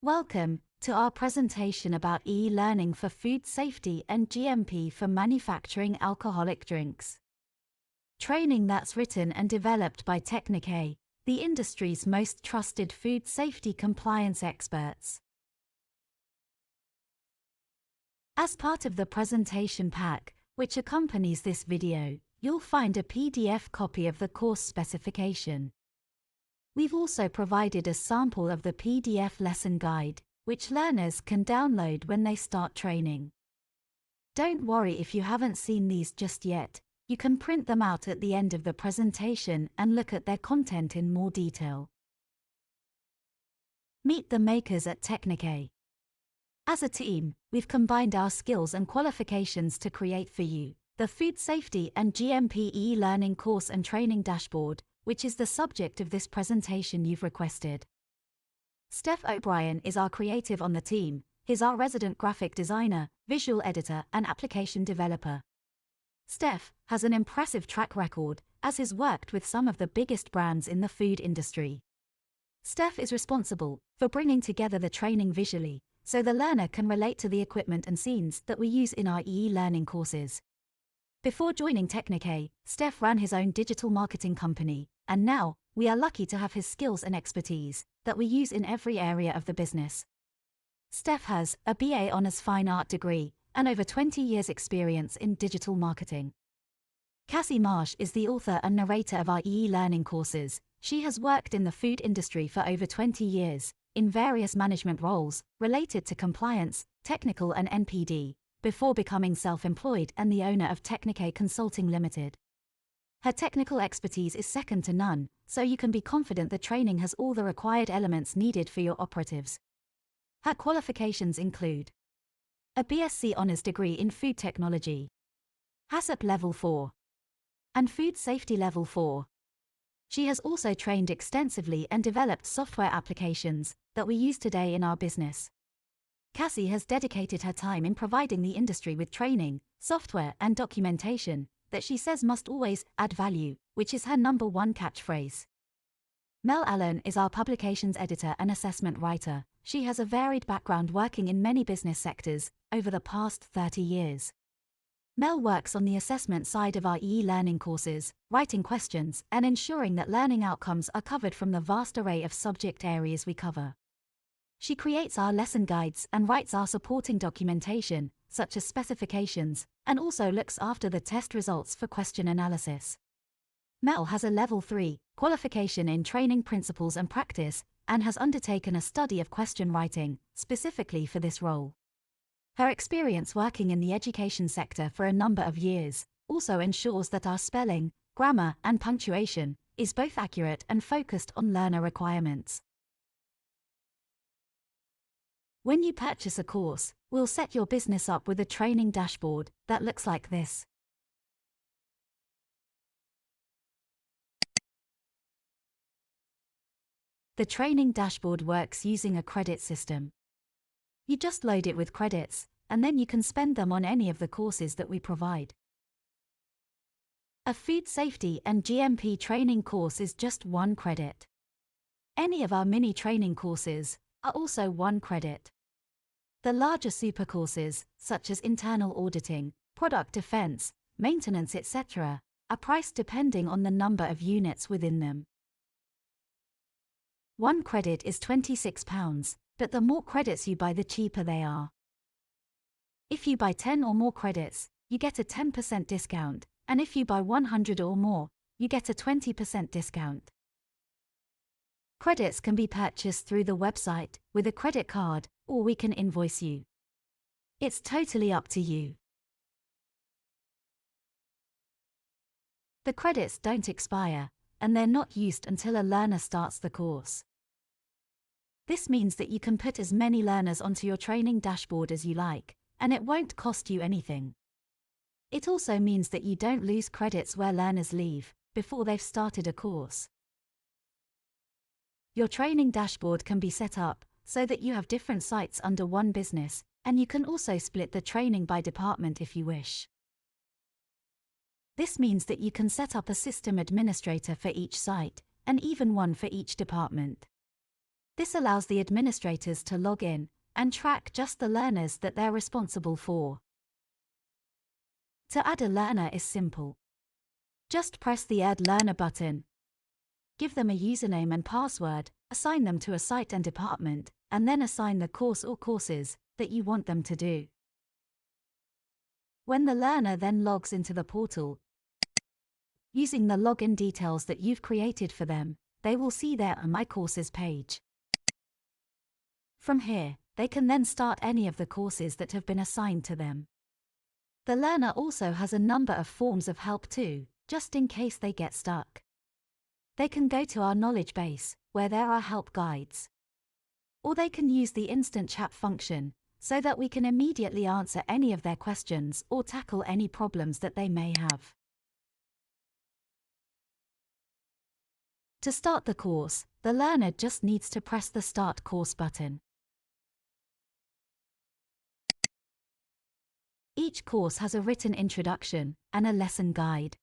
Welcome to our presentation about e-learning for food safety and GMP for manufacturing alcoholic drinks. Training that's written and developed by Techni-K, the industry's most trusted food safety compliance experts. As part of the presentation pack, which accompanies this video, you'll find a PDF copy of the course specification. We've also provided a sample of the PDF lesson guide, which learners can download when they start training. Don't worry if you haven't seen these just yet, you can print them out at the end of the presentation and look at their content in more detail. Meet the makers at Techni-K. As a team, we've combined our skills and qualifications to create for you the Food Safety and GMP e-learning course and training dashboard, which is the subject of this presentation you've requested. Steph O'Brien is our creative on the team. He's our resident graphic designer, visual editor and application developer. Steph has an impressive track record, as he's worked with some of the biggest brands in the food industry. Steph is responsible for bringing together the training visually, so the learner can relate to the equipment and scenes that we use in our e-learning courses. Before joining Techni-K, Steph ran his own digital marketing company, and now, we are lucky to have his skills and expertise that we use in every area of the business. Steph has a BA Honours Fine Art degree and over 20 years' experience in digital marketing. Cassie Marsh is the author and narrator of our e-learning courses. She has worked in the food industry for over 20 years, in various management roles related to compliance, technical and NPD, before becoming self-employed and the owner of Techni-K Consulting Limited. Her technical expertise is second to none, so you can be confident the training has all the required elements needed for your operatives. Her qualifications include a BSc Honours degree in Food Technology, HACCP Level 4, and Food Safety Level 4. She has also trained extensively and developed software applications that we use today in our business. Cassie has dedicated her time in providing the industry with training, software and documentation that she says must always add value, which is her #1 catchphrase. Mel Allen is our publications editor and assessment writer. She has a varied background working in many business sectors over the past 30 years. Mel works on the assessment side of our e-learning courses, writing questions and ensuring that learning outcomes are covered from the vast array of subject areas we cover. She creates our lesson guides and writes our supporting documentation, such as specifications, and also looks after the test results for question analysis. Mel has a Level 3 qualification in training principles and practice, and has undertaken a study of question writing, specifically for this role. Her experience working in the education sector for a number of years also ensures that our spelling, grammar, and punctuation is both accurate and focused on learner requirements. When you purchase a course, we'll set your business up with a training dashboard that looks like this. The training dashboard works using a credit system. You just load it with credits, and then you can spend them on any of the courses that we provide. A food safety and GMP training course is just 1 credit. Any of our mini training courses are also 1 credit. The larger super courses, such as internal auditing, product defense, maintenance, etc., are priced depending on the number of units within them. 1 credit is £26, but the more credits you buy, the cheaper they are. If you buy 10 or more credits, you get a 10% discount, and if you buy 100 or more, you get a 20% discount. Credits can be purchased through the website with a credit card, or we can invoice you. It's totally up to you. The credits don't expire, and they're not used until a learner starts the course. This means that you can put as many learners onto your training dashboard as you like, and it won't cost you anything. It also means that you don't lose credits where learners leave before they've started a course. Your training dashboard can be set up so that you have different sites under one business, and you can also split the training by department if you wish. This means that you can set up a system administrator for each site, and even one for each department. This allows the administrators to log in and track just the learners that they're responsible for. To add a learner is simple. Just press the Add Learner button. Give them a username and password, assign them to a site and department, and then assign the course or courses that you want them to do. When the learner then logs into the portal, using the login details that you've created for them, they will see their My Courses page. From here, they can then start any of the courses that have been assigned to them. The learner also has a number of forms of help too, just in case they get stuck. They can go to our knowledge base, where there are help guides. Or they can use the instant chat function, so that we can immediately answer any of their questions or tackle any problems that they may have. To start the course, the learner just needs to press the Start Course button. Each course has a written introduction and a lesson guide.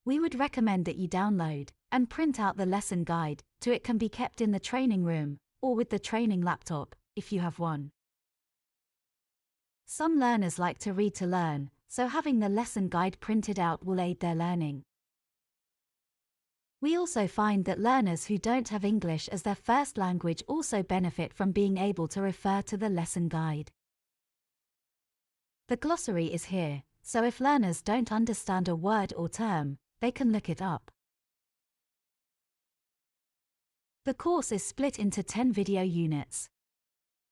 We would recommend that you download and print out the lesson guide so it can be kept in the training room or with the training laptop, if you have one. Some learners like to read to learn, so having the lesson guide printed out will aid their learning. We also find that learners who don't have English as their first language also benefit from being able to refer to the lesson guide. The glossary is here, so if learners don't understand a word or term, they can look it up. The course is split into 10 video units.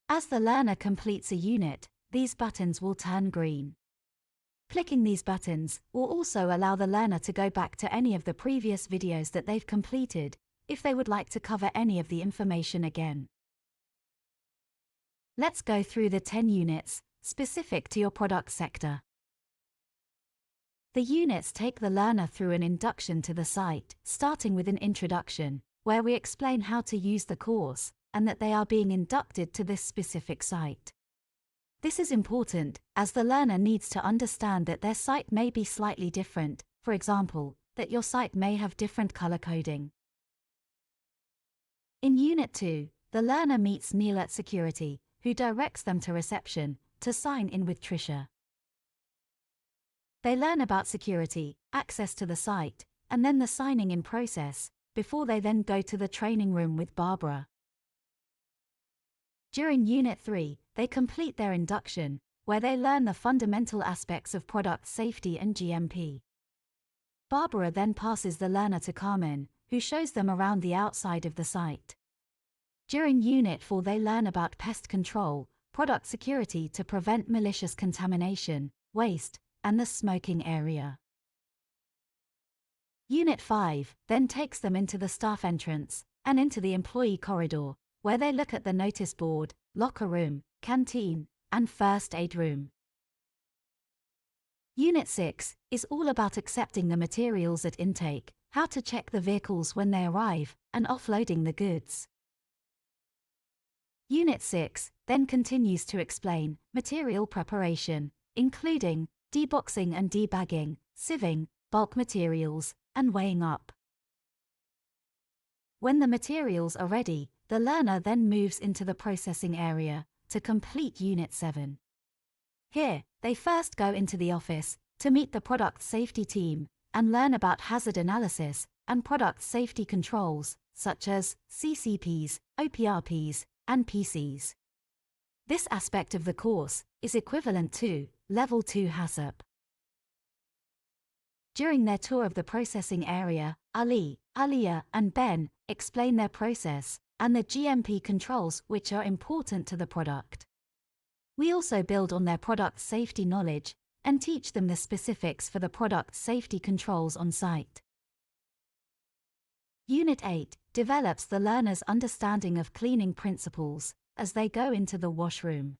As the learner completes a unit, these buttons will turn green. Clicking these buttons will also allow the learner to go back to any of the previous videos that they've completed, if they would like to cover any of the information again. Let's go through the 10 units, specific to your product sector. The units take the learner through an induction to the site, starting with an introduction, where we explain how to use the course, and that they are being inducted to this specific site. This is important, as the learner needs to understand that their site may be slightly different, for example, that your site may have different color coding. In Unit 2, the learner meets Neil at security, who directs them to reception, to sign in with Tricia. They learn about security, access to the site, and then the signing in process, before they then go to the training room with Barbara. During Unit 3, they complete their induction, where they learn the fundamental aspects of product safety and GMP. Barbara then passes the learner to Carmen, who shows them around the outside of the site. During Unit 4, they learn about pest control, product security to prevent malicious contamination, waste, and the smoking area. Unit 5 then takes them into the staff entrance and into the employee corridor, where they look at the notice board, locker room, canteen, and first aid room. Unit 6 is all about accepting the materials at intake, how to check the vehicles when they arrive, and offloading the goods. Unit 6 then continues to explain material preparation, including deboxing and debagging, sieving, bulk materials, and weighing up. When the materials are ready, the learner then moves into the processing area to complete Unit 7. Here, they first go into the office to meet the product safety team and learn about hazard analysis and product safety controls, such as CCPs, OPRPs, and PCs. This aspect of the course is equivalent to Level 2 HACCP. During their tour of the processing area, Ali, Aliyah, and Ben explain their process and the GMP controls which are important to the product. We also build on their product safety knowledge and teach them the specifics for the product safety controls on site. Unit 8 develops the learner's understanding of cleaning principles as they go into the washroom.